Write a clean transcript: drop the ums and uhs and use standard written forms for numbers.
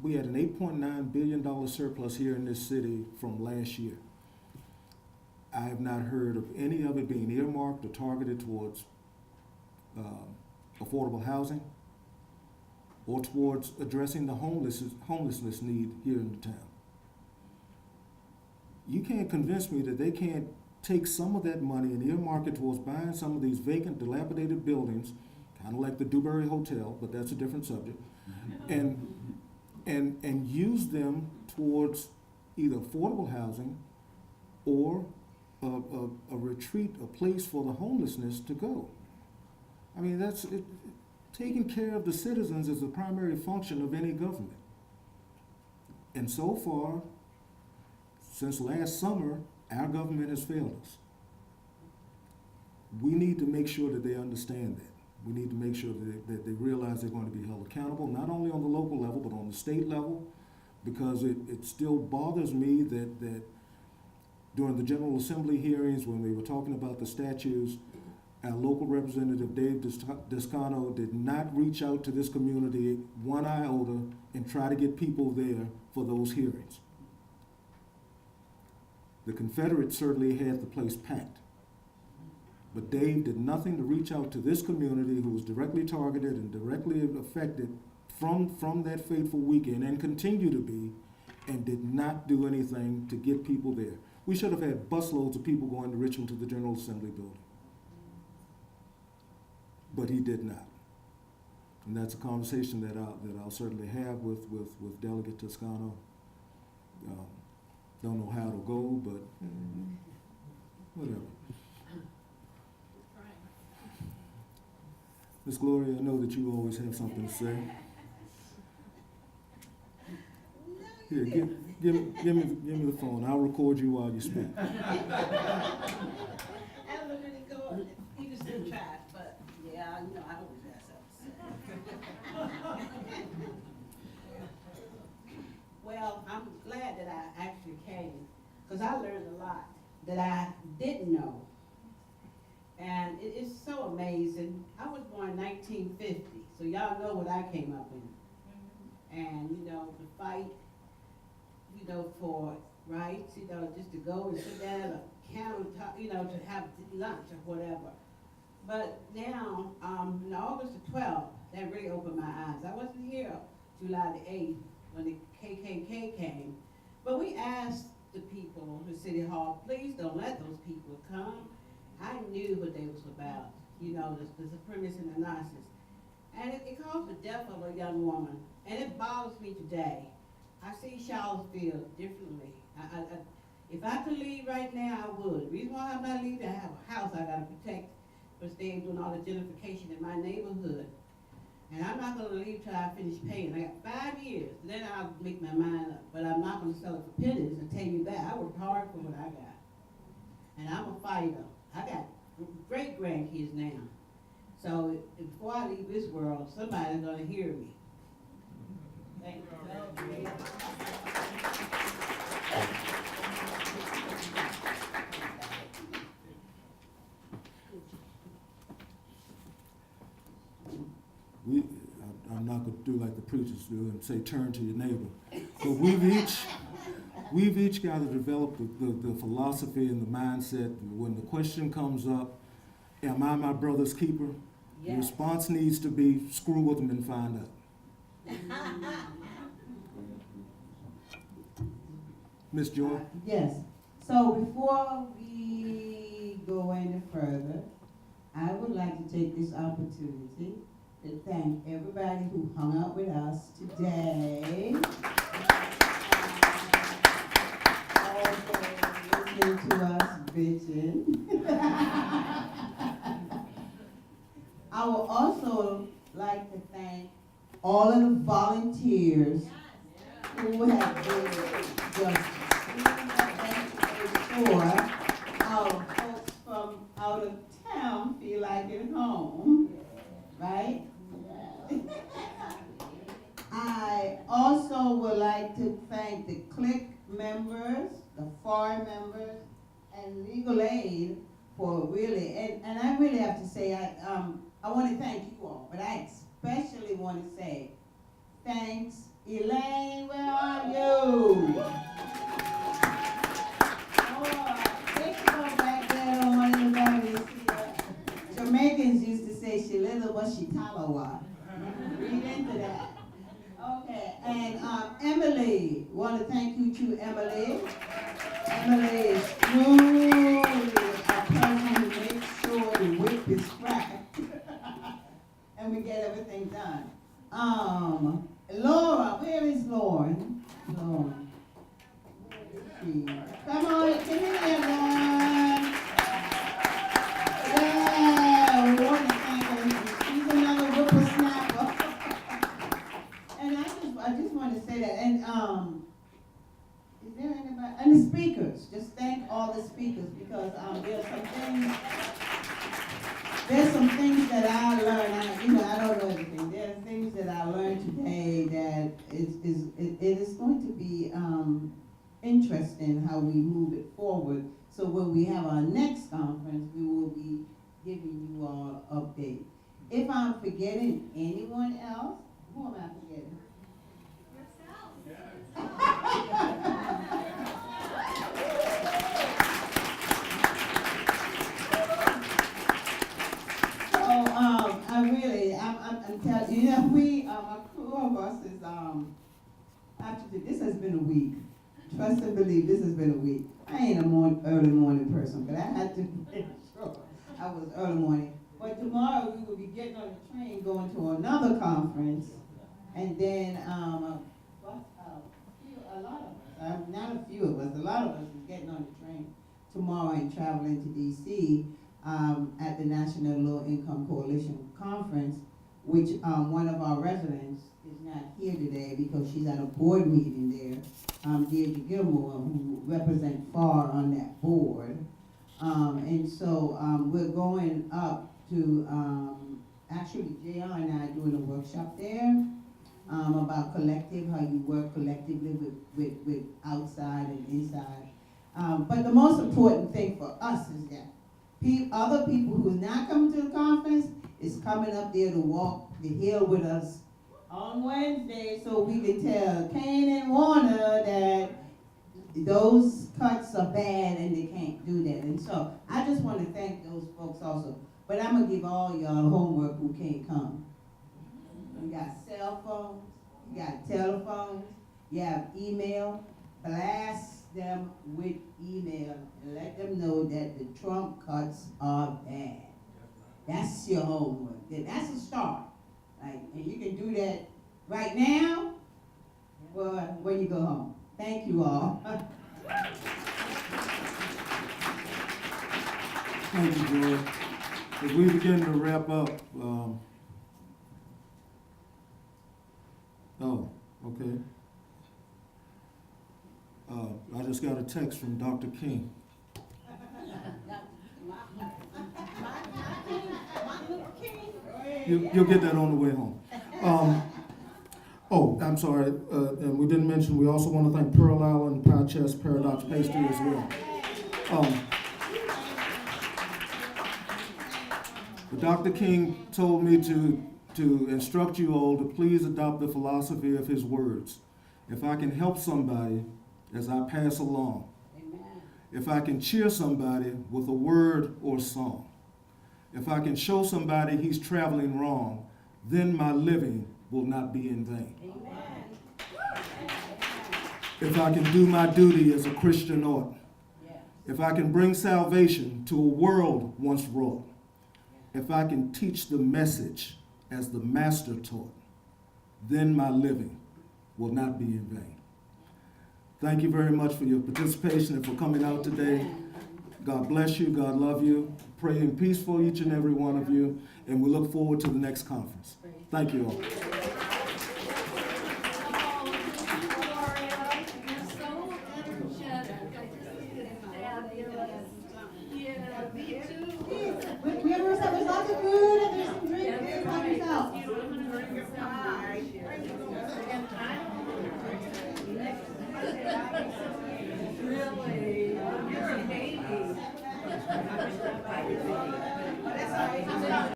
we had an $8.9 billion surplus here in this city from last year. I have not heard of any of it being earmarked or targeted towards affordable housing or towards addressing the homelessness need here in the town. You can't convince me that they can't take some of that money and earmark it towards buying some of these vacant, dilapidated buildings, kind of like the Dewberry Hotel, but that's a different subject, and use them towards either affordable housing or a retreat, a place for the homelessness to go. I mean, that's it. Taking care of the citizens is the primary function of any government. And so far, since last summer, our government has failed us. We need to make sure that they understand that. We need to make sure that they realize they're going to be held accountable, not only on the local level, but on the state level, because it still bothers me that during the General Assembly hearings, when we were talking about the statues, our local representative, Dave Descano, did not reach out to this community one iota and try to get people there for those hearings. The Confederates certainly had the place packed. But Dave did nothing to reach out to this community who was directly targeted and directly affected from that fateful weekend and continue to be, and did not do anything to get people there. We should have had busloads of people going to Richmond to the General Assembly building. But he did not. And that's a conversation that I'll certainly have with Delegate Toscano. Don't know how it'll go, but whatever. Miss Gloria, I know that you always have something to say. Here, give me the phone. I'll record you while you speak. He just didn't try, but yeah, you know, I always have something to say. Well, I'm glad that I actually came, because I learned a lot that I didn't know. And it is so amazing. I was born in 1950, so y'all know what I came up in. And, you know, the fight, you know, for rights, you know, just to go and sit down at a countertop, you know, to have lunch or whatever. But now, in August the 12th, that really opened my eyes. I wasn't here July the 8th when the KKK came, but we asked the people at City Hall, please don't let those people come. I knew what they was about, you know, the supremacists and the Nazis. And it caused the death of a young woman, and it bothers me today. I see Charlottesville differently. If I could leave right now, I would. The reason why I'm not leaving, I have a house I gotta protect, because they're doing all the gentrification in my neighborhood. And I'm not gonna leave till I finish paying. I got 5 years, then I'll make my mind up. But I'm not gonna sell it for pennies and tell you that. I worked hard for what I got. And I'm a fighter. I got great grandkids now. So before I leave this world, somebody's gonna hear me. Thank you. I'm not going to do like the preachers do and say turn to your neighbor. But we've each got to develop the philosophy and the mindset. When the question comes up, am I my brother's keeper? Yes. The response needs to be screw with them and find out. Miss Joy? Yes. So before we go any further, I would like to take this opportunity to thank everybody who hung out with us today. Also listening to us bitching. I would also like to thank all of the volunteers who have been just making sure our folks from out of town feel like at home, right? I also would like to thank the CLIC members, the FAR members, and legal aid for really, and I really have to say, I want to thank you all, but I especially want to say thanks, Elaine, really want to thank you to Emily. Emily is truly a person who makes sure the whip is cracked and we get everything done. Laura, where is Lauren? Lauren. Come on, come here, Lauren. Yeah, we want to thank her. She's another whippersnapper. And I just want to say that. And is there anybody? And the speakers. Just thank all the speakers because there's some things that I learned. I don't know everything. There's things that I learned today that it is going to be interesting how we move it forward. So when we have our next conference, we will be giving you all an update. If I'm forgetting anyone else, who am I forgetting? I'm telling you, a crew of us is actually this has been a week. Trust and believe, this has been a week. I ain't a early morning person, but I had to make sure I was early morning. But tomorrow we will be getting on a train going to another conference, and then a lot of us, not a few of us, a lot of us is getting on the train tomorrow and traveling to D.C. At the National Low Income Coalition Conference, which one of our residents is not here today because she's at a board meeting there. Deirdre Gilmore, who represents FAR on that board. And so we're going up to, actually JR and I are doing a workshop there about collective, how you work collectively with outside and inside. But the most important thing for us is that other people who are not coming to the conference is coming up there to walk the hill with us on Wednesday so we can tell Kane and Warner that those cuts are bad and they can't do that. And so I just want to thank those folks also. But I'm going to give all y'all homework who can't come. You got cell phones, you got telephones, you have email. Blast them with email and let them know that the Trump cuts are bad. That's your homework. That's a start. Right? And you can do that right now or when you go home. Thank you all. Thank you, Joy. As we begin to wrap up, okay. I just got a text from Dr. King. You'll get that on the way home. I'm sorry, and we didn't mention, we also want to thank Pearl Island Pie Chest Paradox Pastry as well. Dr. King told me to instruct you all to please adopt the philosophy of his words. If I can help somebody as I pass along, Amen. If I can cheer somebody with a word or song, if I can show somebody he's traveling wrong, then my living will not be in vain. Amen. If I can do my duty as a Christian ought, if I can bring salvation to a world once wrought, if I can teach the message as the Master taught, then my living will not be in vain. Thank you very much for your participation and for coming out today. God bless you. God love you. Praying peace for each and every one of you. And we look forward to the next conference. Thank you all. Remember, there's lots of food and there's some drink. Help yourself. Really? You're a baby.